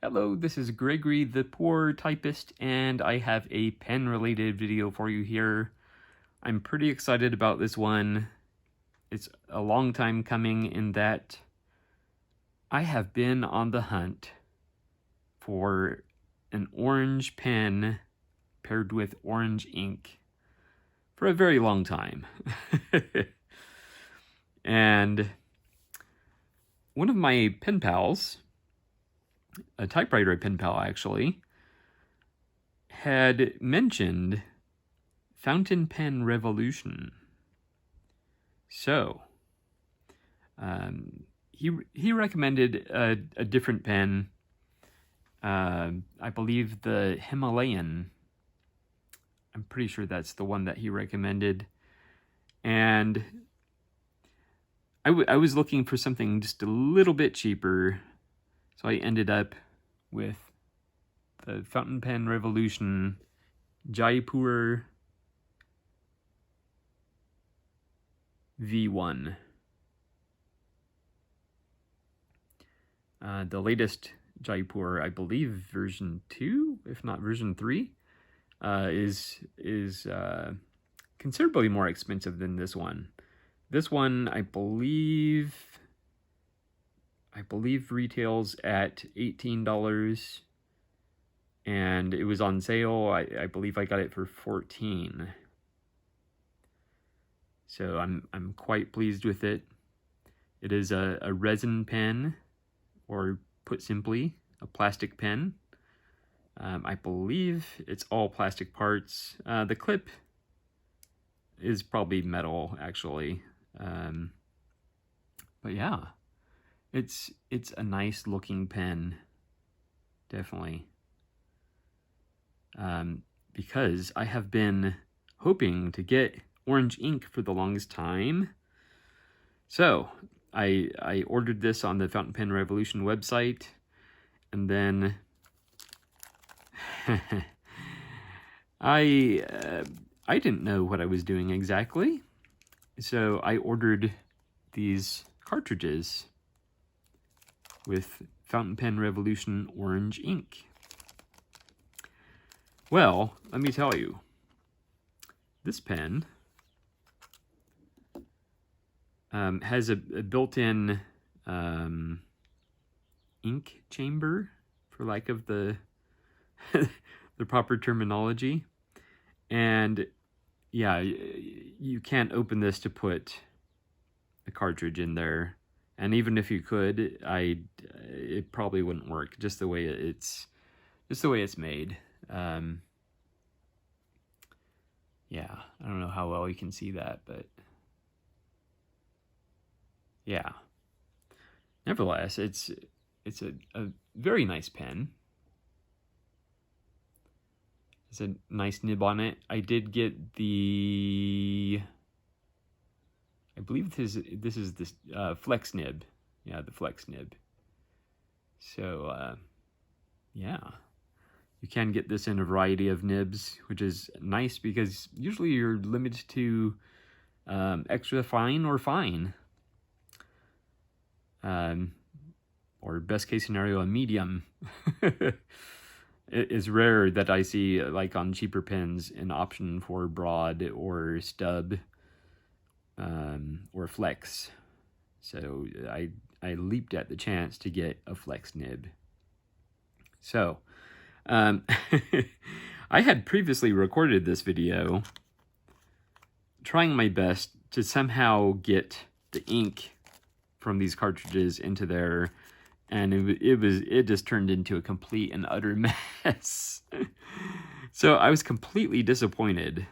Hello, this is Gregory the Poor Typist, and I have a pen-related video for you here. I'm pretty excited about this one. It's a long time coming in that I have been on the hunt for an orange pen paired with orange ink for a very long time. And one of my pen pals, a typewriter pen pal actually, had mentioned fountain pen revolution. So, he recommended a different pen. I believe the Himalayan. I'm pretty sure that's the one that he recommended. And I was looking for something just a little bit cheaper. So I ended up with the Fountain Pen Revolution Jaipur V1. The latest Jaipur, I believe version 2, if not version 3, is considerably more expensive than this one. This one, I believe retails at $18, and it was on sale. I believe I got it for $14. So I'm quite pleased with it. It is a resin pen, or put simply, a plastic pen. I believe it's all plastic parts. The clip is probably metal, actually. But yeah, it's a nice looking pen, definitely. Because I have been hoping to get orange ink for the longest time. So I ordered this on the Fountain Pen Revolution website, and then I didn't know what I was doing exactly, so I ordered these cartridges with Fountain Pen Revolution orange ink. Well, let me tell you, this pen has a built-in ink chamber, for lack of the the proper terminology. And yeah, you can't open this to put a cartridge in there. And even if you could, it probably wouldn't work, just the way it's made. Yeah, I don't know how well you can see that, but yeah. Nevertheless, it's a very nice pen. It's a nice nib on it. I did get I believe this is this flex nib. Yeah, the flex nib. So yeah, you can get this in a variety of nibs, which is nice because usually you're limited to extra fine or fine. Or best case scenario, a medium. It is rare that I see, like on cheaper pens, an option for broad or stub or flex. So I leaped at the chance to get a flex nib. So I had previously recorded this video trying my best to somehow get the ink from these cartridges into there, and it just turned into a complete and utter mess. So I was completely disappointed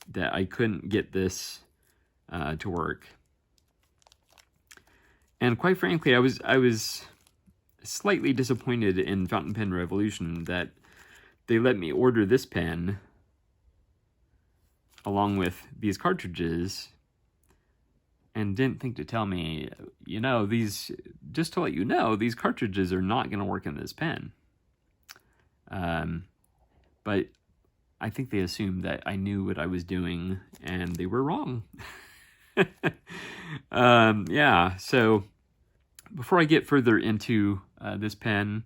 that I couldn't get this to work. And quite frankly, I was slightly disappointed in Fountain Pen Revolution that they let me order this pen along with these cartridges and didn't think to tell me, just to let you know, these cartridges are not going to work in this pen. But I think they assumed that I knew what I was doing, and they were wrong. Yeah, so before I get further into this pen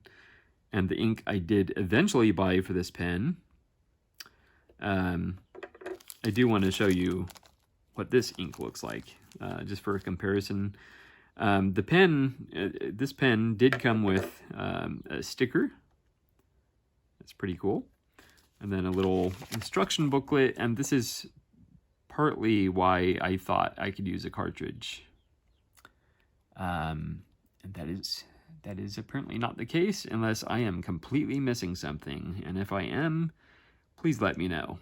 and the ink I did eventually buy for this pen. I do want to show you what this ink looks like, just for a comparison. The pen, this pen did come with a sticker. That's pretty cool. And then a little instruction booklet, and this is partly why I thought I could use a cartridge. And that is apparently not the case, unless I am completely missing something. And if I am, please let me know.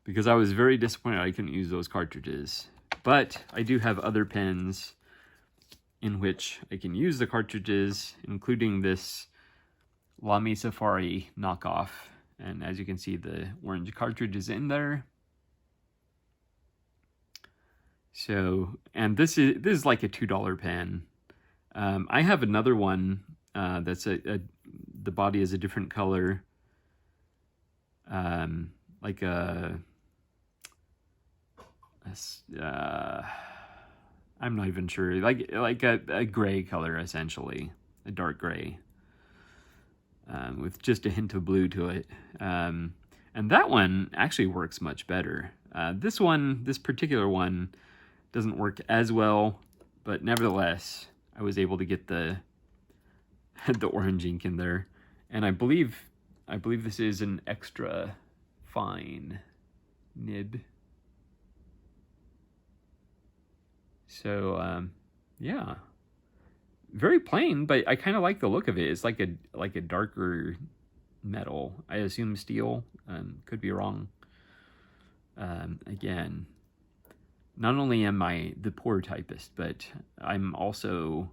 Because I was very disappointed I couldn't use those cartridges. But I do have other pens in which I can use the cartridges, including this Lamy Safari knockoff. And as you can see, the orange cartridge is in there. So, and this is like a $2 pen. I have another one that's the body is a different color. Like I'm not even sure, like a gray color, essentially, a dark gray, with just a hint of blue to it. And that one actually works much better. This particular one doesn't work as well, but nevertheless, I was able to get the orange ink in there, and I believe this is an extra fine nib. So yeah, very plain, but I kind of like the look of it. It's like a darker metal. I assume steel. Could be wrong. Again, not only am I the poor typist, but I'm also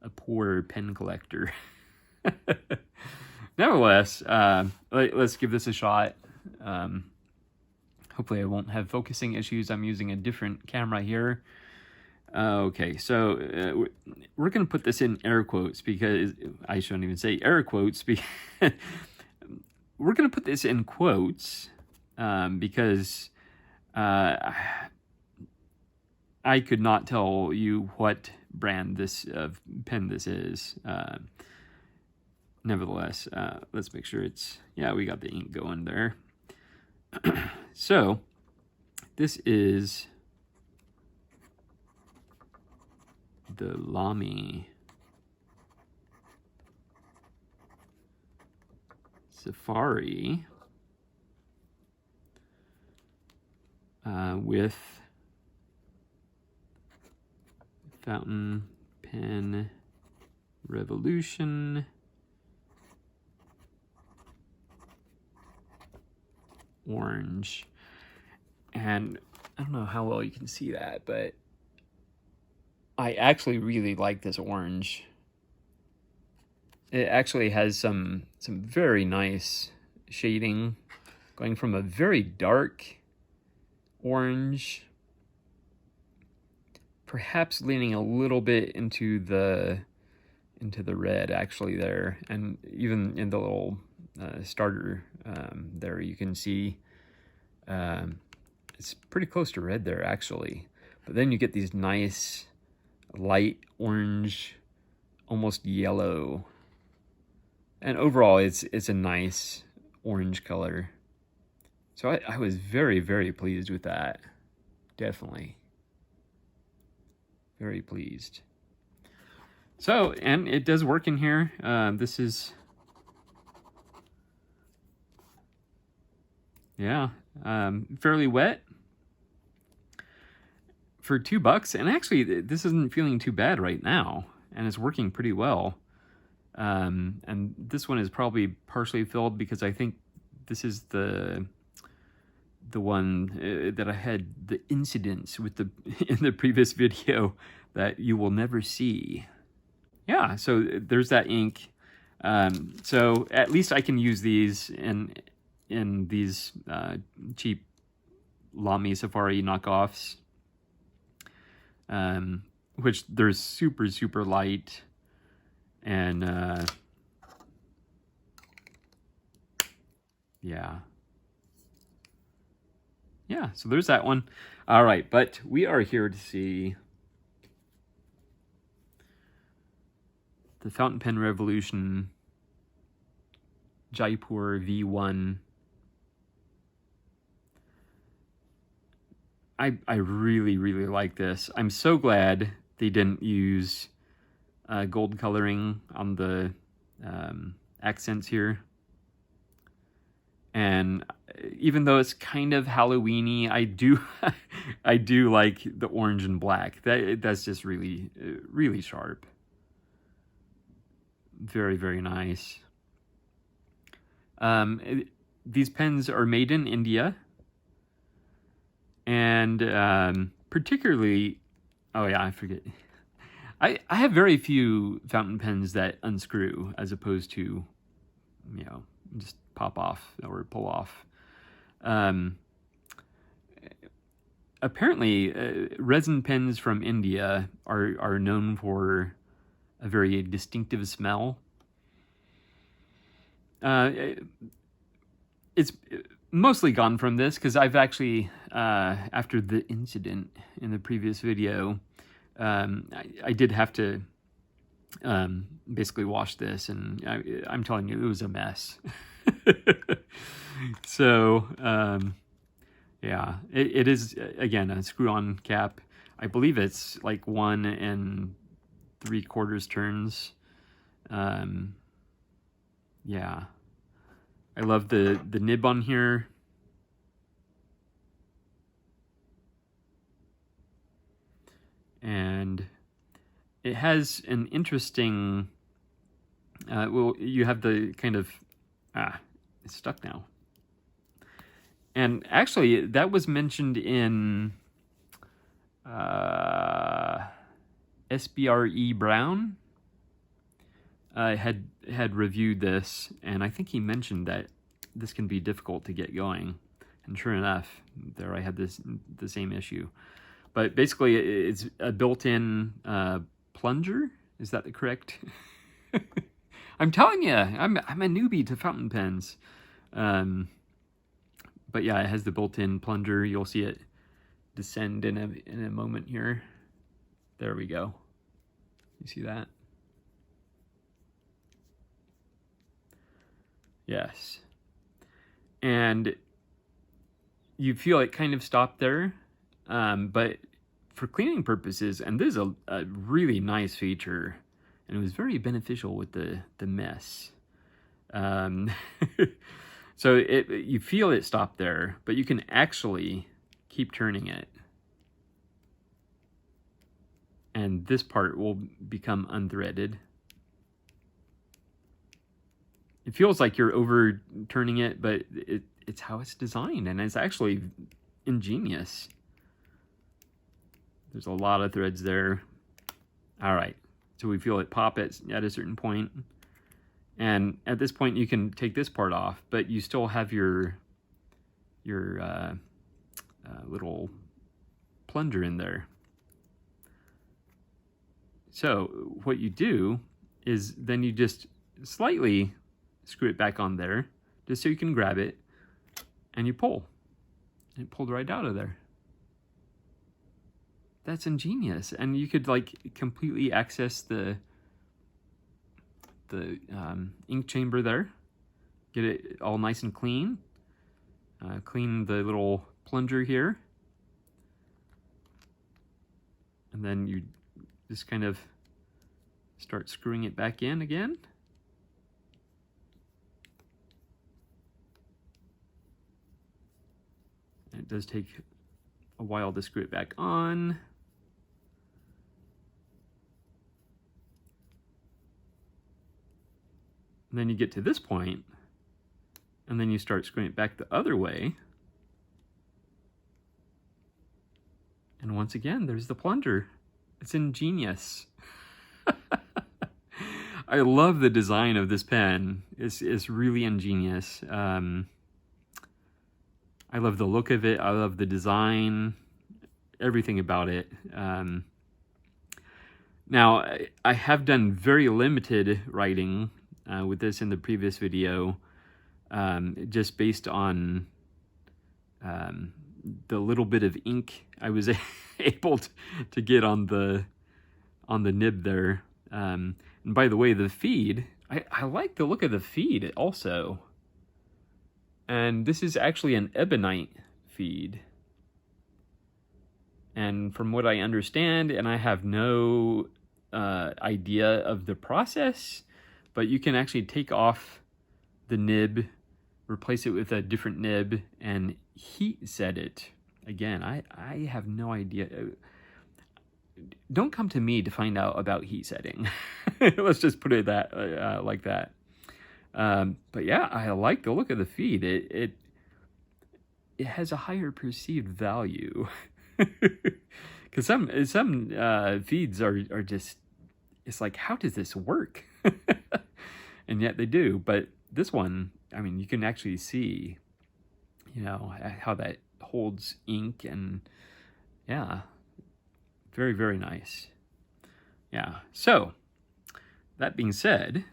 a poor pen collector. Nevertheless, let's give this a shot. Hopefully I won't have focusing issues. I'm using a different camera here. Okay, so we're going to put this in air quotes, because I shouldn't even say air quotes. We're going to put this in quotes because I could not tell you what brand this pen this is. Nevertheless, let's make sure it's, yeah, we got the ink going there. So this is the Lamy Safari with fountain pen revolution orange. And I don't know how well you can see that, but I actually really like this orange. It actually has some very nice shading, going from a very dark orange, perhaps leaning a little bit into the red actually there, and even in the little starter there you can see it's pretty close to red there actually, but then you get these nice light orange, almost yellow, and overall it's a nice orange color. So I was very, very pleased with that. Definitely very pleased. So, and it does work in here. This is, yeah, fairly wet for $2. And actually, this isn't feeling too bad right now, and it's working pretty well. And this one is probably partially filled because I think this is the one that I had the incidents with in the previous video that you will never see. Yeah, so there's that ink. So at least I can use these in these cheap Lamy Safari knockoffs, which they're super, super light, and yeah. Yeah, so there's that one. All right, but we are here to see the Fountain Pen Revolution Jaipur V1. I really, really like this. I'm so glad they didn't use gold coloring on the accents here. And even though it's kind of Halloween-y, I do I do like the orange and black. That's just really, really sharp. Very, very nice. These pens are made in India. And particularly, oh yeah, I forget. I have very few fountain pens that unscrew as opposed to, you know, just pop off or pull off. Apparently, resin pens from India are known for a very distinctive smell. It's mostly gone from this because I've actually, after the incident in the previous video, I did have to basically wash this, and I'm telling you, it was a mess. So, yeah, it is, again, a screw-on cap. I believe it's like 1 3/4 turns. Yeah. I love the nib on here. And it has an interesting, well, you have the kind of, it's stuck now. And actually, that was mentioned in SBRE Brown. Had reviewed this, and I think he mentioned that this can be difficult to get going. And sure enough, there I had the same issue. But basically, it's a built-in plunger. Is that the correct? I'm telling you, I'm a newbie to fountain pens. But yeah, it has the built-in plunger. You'll see it descend in a moment here. There we go. You see that? Yes. And you feel it kind of stop there, but for cleaning purposes, and this is a really nice feature, and it was very beneficial with the mess. So you feel it stop there, but you can actually keep turning it. And this part will become unthreaded. It feels like you're overturning it, but it's how it's designed, and it's actually ingenious. There's a lot of threads there. All right, so we feel it pop at a certain point. And at this point, you can take this part off, but you still have your little plunger in there. So what you do is then you just slightly screw it back on there, just so you can grab it, and you pull. And it pulled right out of there. That's ingenious, and you could like completely access the ink chamber there, get it all nice and clean, clean the little plunger here, and then you just kind of start screwing it back in again. And it does take a while to screw it back on. And then you get to this point, and then you start screwing it back the other way. And once again, there's the plunger. It's ingenious. I love the design of this pen. It's really ingenious. I love the look of it. I love the design, everything about it. Now, I have done very limited writing with this in the previous video, just based on the little bit of ink I was able to get on the nib there. And by the way, the feed, I like the look of the feed also. And this is actually an ebonite feed. And from what I understand, and I have no idea of the process, but you can actually take off the nib, replace it with a different nib, and heat set it. Again, I have no idea. Don't come to me to find out about heat setting. Let's just put it like that. But yeah, I like the look of the feed. It has a higher perceived value. Because some feeds are just, it's like, how does this work? And yet they do. But this one, I mean, you can actually see, you know, how that holds ink, and yeah, very, very nice. Yeah. So that being said,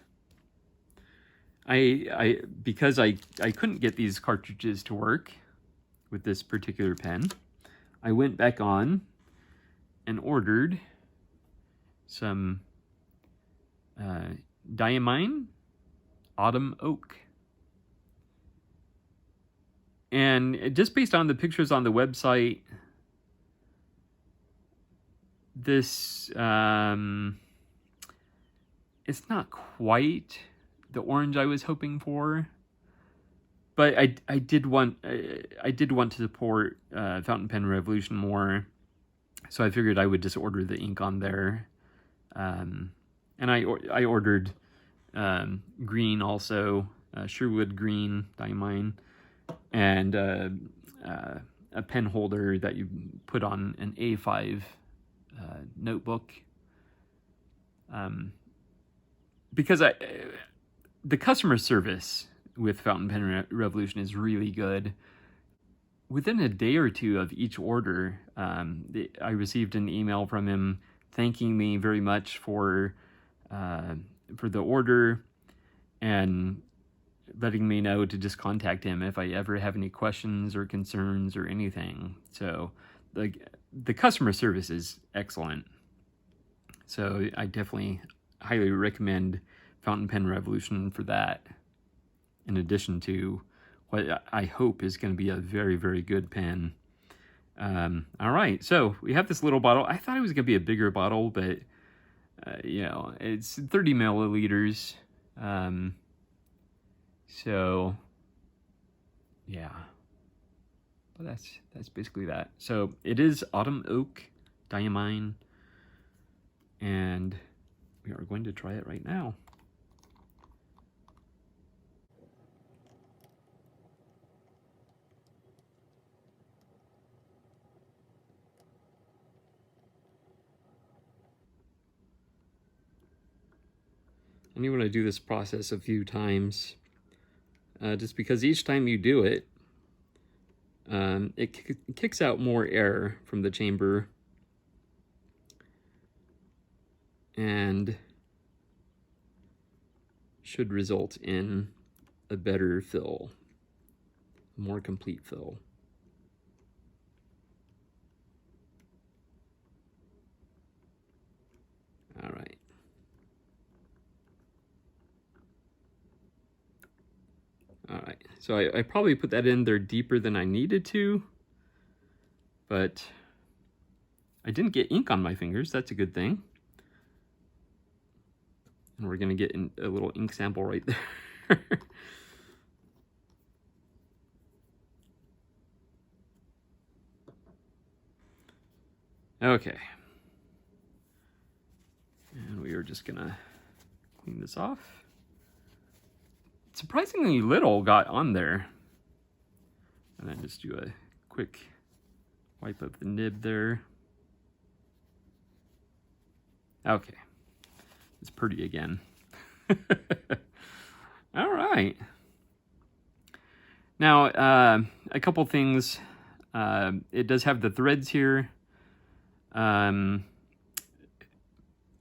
because I couldn't get these cartridges to work with this particular pen, I went back on and ordered some Diamine Autumn Oak. And just based on the pictures on the website, this, it's not quite the orange I was hoping for. But I did want to support Fountain Pen Revolution more, so I figured I would just order the ink on there, and I ordered green also, Sherwood green Diamine, and a pen holder that you put on an A5 notebook, because the customer service with Fountain Pen Revolution is really good. Within a day or two of each order, I received an email from him thanking me very much for the order, and letting me know to just contact him if I ever have any questions or concerns or anything. So the customer service is excellent. So I definitely highly recommend Fountain Pen Revolution for that, in addition to what I hope is going to be a very, very good pen. All right, so we have this little bottle. I thought it was going to be a bigger bottle, but, you know, it's 30 milliliters. So, yeah. But that's basically that. So it is Autumn Oak Diamine, and we are going to try it right now. And you want to do this process a few times, just because each time you do it, it kicks out more air from the chamber, and should result in a better fill, a more complete fill. All right. All right, so I probably put that in there deeper than I needed to, but I didn't get ink on my fingers. That's a good thing. And we're gonna get a little ink sample right there. Okay. And we are just gonna clean this off. Surprisingly little got on there. And then just do a quick wipe of the nib there. Okay. It's pretty again. All right. Now, a couple things. It does have the threads here.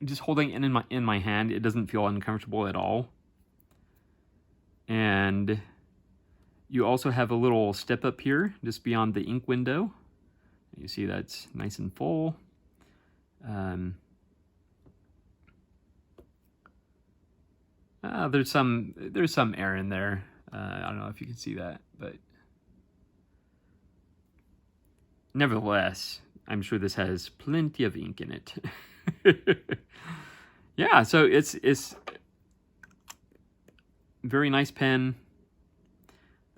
Just holding it in my hand, it doesn't feel uncomfortable at all. And you also have a little step up here, just beyond the ink window. You see that's nice and full. There's some air in there. I don't know if you can see that, but nevertheless, I'm sure this has plenty of ink in it. Yeah, so it's very nice pen.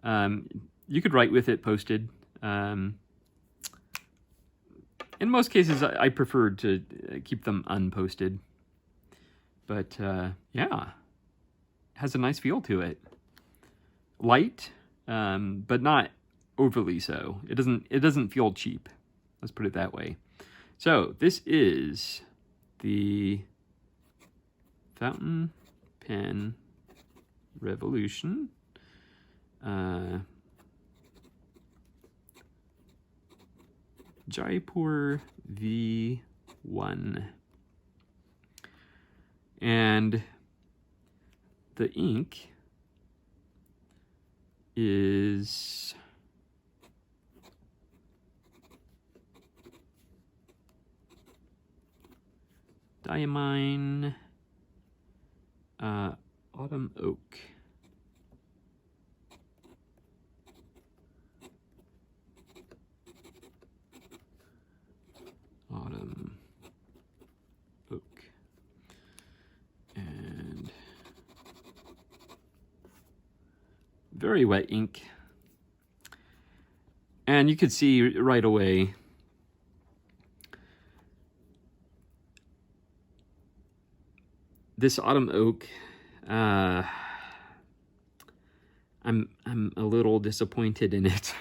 You could write with it posted. In most cases, I prefer to keep them unposted. But yeah, has a nice feel to it. Light, but not overly so. It doesn't feel cheap. Let's put it that way. So this is the Fountain Pen Revolution. Jaipur V1. And the ink is Diamine Autumn Oak. Autumn Oak. And very wet ink. And you could see right away this Autumn Oak, I'm a little disappointed in it.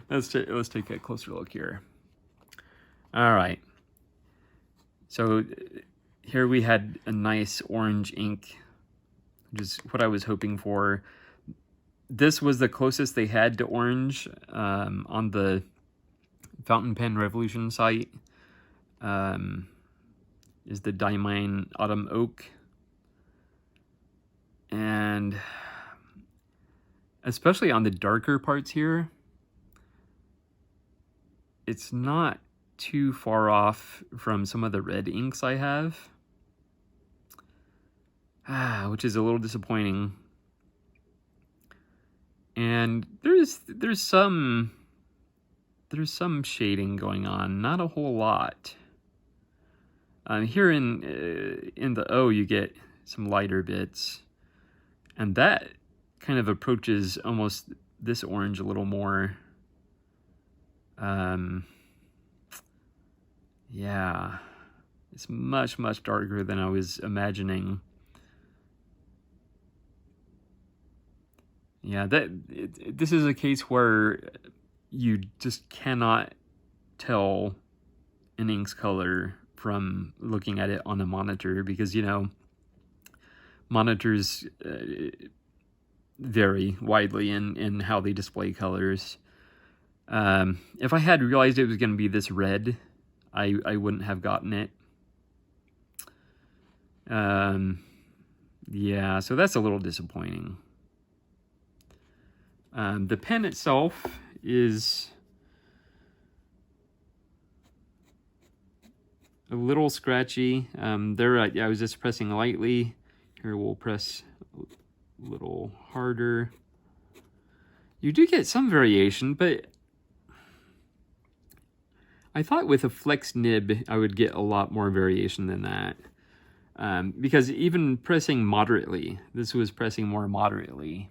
Let's take a closer look here. All right. So here we had a nice orange ink, which is what I was hoping for. This was the closest they had to orange on the Fountain Pen Revolution site. Is the Diamine Autumn Oak. And especially on the darker parts here, it's not too far off from some of the red inks I have. Which is a little disappointing. And there's some shading going on, not a whole lot. Here in the O, you get some lighter bits, and that kind of approaches almost this orange a little more. Yeah, it's much darker than I was imagining. Yeah, this is a case where you just cannot tell an ink's color from looking at it on a monitor, because, you know, monitors vary widely in how they display colors. If I had realized it was going to be this red, I wouldn't have gotten it. Yeah, so that's a little disappointing. The pen itself is a little scratchy. There, I was just pressing lightly. Here we'll press a little harder. You do get some variation, but I thought with a flex nib I would get a lot more variation than that. Because even pressing moderately, this was pressing more moderately,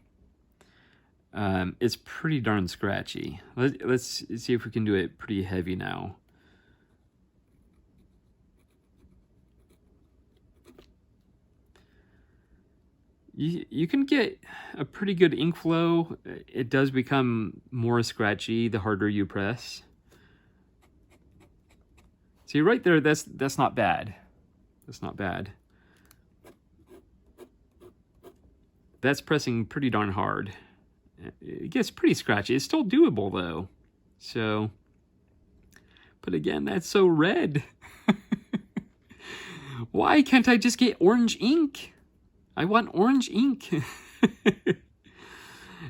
it's pretty darn scratchy. Let's see if we can do it pretty heavy now. You can get a pretty good ink flow. It does become more scratchy the harder you press. See right there, that's not bad. That's not bad. That's pressing pretty darn hard. It gets pretty scratchy. It's still doable though. So, but again, that's so red. Why can't I just get orange ink? I want orange ink.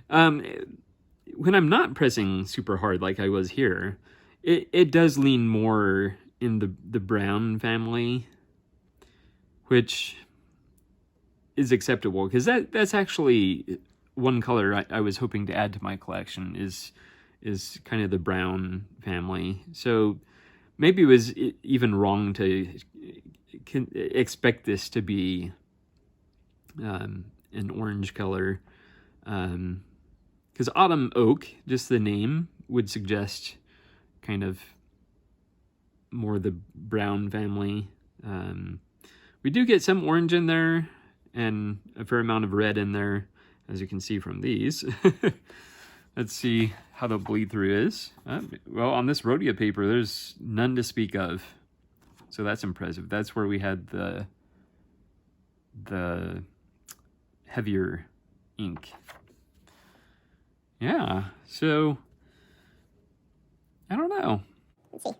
When I'm not pressing super hard like I was here, it does lean more in the brown family, which is acceptable, because that's actually one color I was hoping to add to my collection is kind of the brown family. So maybe it was even wrong to expect this to be an orange color, because Autumn Oak, just the name, would suggest kind of more the brown family. We do get some orange in there and a fair amount of red in there, as you can see from these. Let's see how the bleed through is. Well, on this Rhodia paper, there's none to speak of. So that's impressive. That's where we had the heavier ink. Yeah, so I don't know. Let's see.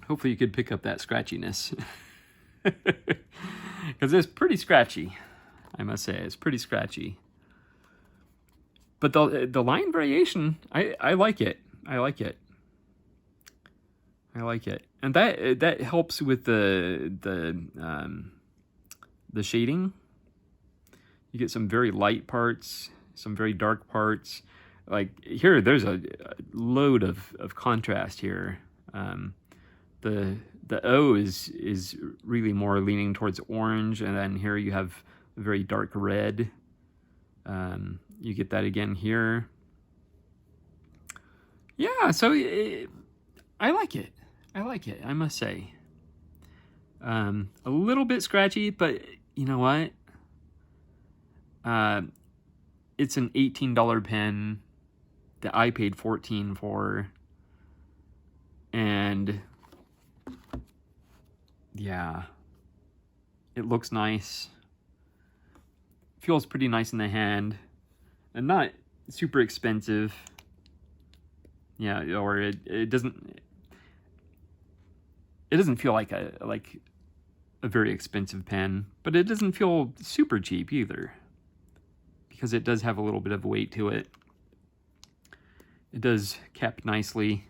Hopefully you could pick up that scratchiness. Because it's pretty scratchy, I must say. It's pretty scratchy. But the line variation, I like it. I like it. I like it. And that helps with the shading. You get some very light parts, some very dark parts. Like here, there's a load of contrast here. The O is really more leaning towards orange, and then here you have a very dark red. You get that again here. Yeah, so I like it. I like it, I must say. A little bit scratchy, but you know what? It's an $18 pen that I paid $14 for. And yeah, it looks nice. Feels pretty nice in the hand, and not super expensive. Yeah, or it doesn't feel like a very expensive pen, but it doesn't feel super cheap either, because it does have a little bit of weight to it. It does cap nicely.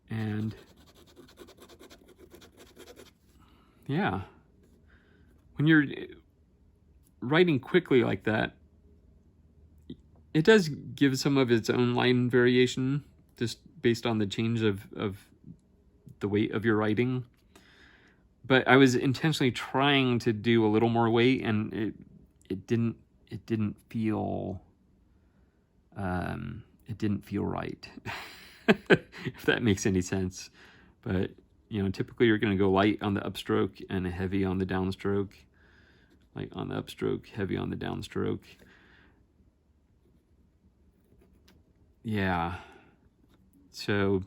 And yeah, when you're writing quickly like that, it does give some of its own line variation, just based on the change of the weight of your writing. But I was intentionally trying to do a little more weight, and it didn't feel right. If that makes any sense. But you know, typically you're going to go light on the upstroke and heavy on the downstroke. Light on the upstroke, heavy on the downstroke. Yeah. So,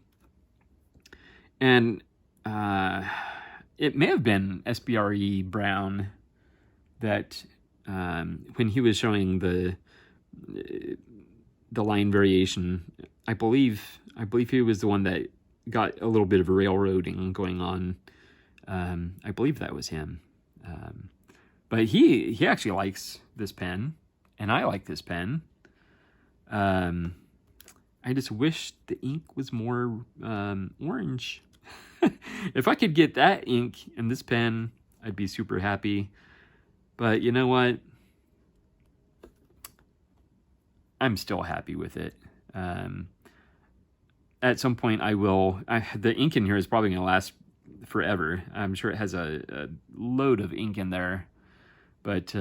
and it may have been SBRE Brown that when he was showing the line variation, I believe he was the one that got a little bit of railroading going on. I believe that was him. But he actually likes this pen, and I like this pen. I just wish the ink was more orange. If I could get that ink in this pen, I'd be super happy. But you know what? I'm still happy with it. At some point I will... the ink in here is probably going to last forever. I'm sure it has a load of ink in there. But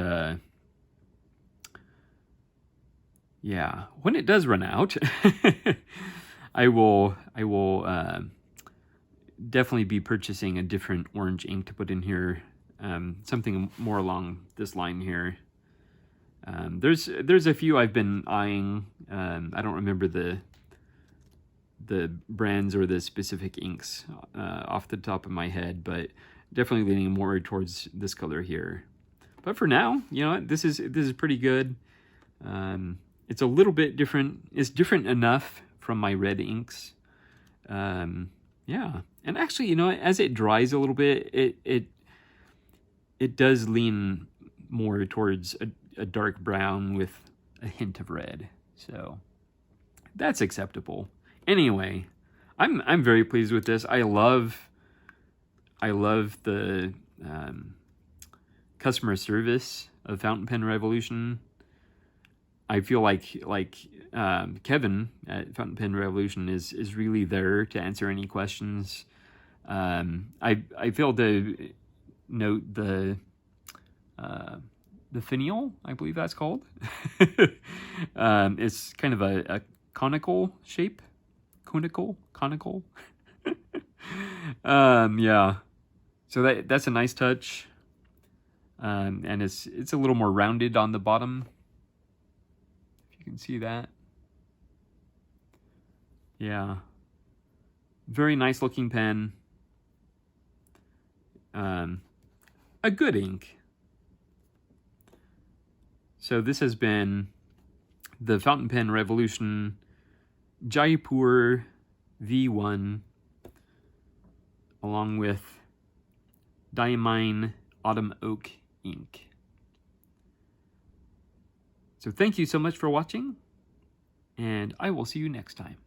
yeah, when it does run out, I will definitely be purchasing a different orange ink to put in here. Something more along this line here. There's a few I've been eyeing. I don't remember the brands or the specific inks off the top of my head, but definitely leaning more towards this color here. But for now, you know, this is pretty good. It's a little bit different. It's different enough from my red inks. Yeah, and actually, you know, as it dries a little bit, it does lean more towards a dark brown with a hint of red. So that's acceptable. Anyway, I'm very pleased with this. I love the customer service of Fountain Pen Revolution. I feel like Kevin at Fountain Pen Revolution is really there to answer any questions. I failed to note the finial, I believe that's called. It's kind of a conical shape. Conical. Yeah. So that's a nice touch. And it's a little more rounded on the bottom. If you can see that. Yeah. Very nice looking pen. A good ink. So this has been the Fountain Pen Revolution Jaipur V1 along with Diamine Autumn Oak ink. So thank you so much for watching, and I will see you next time.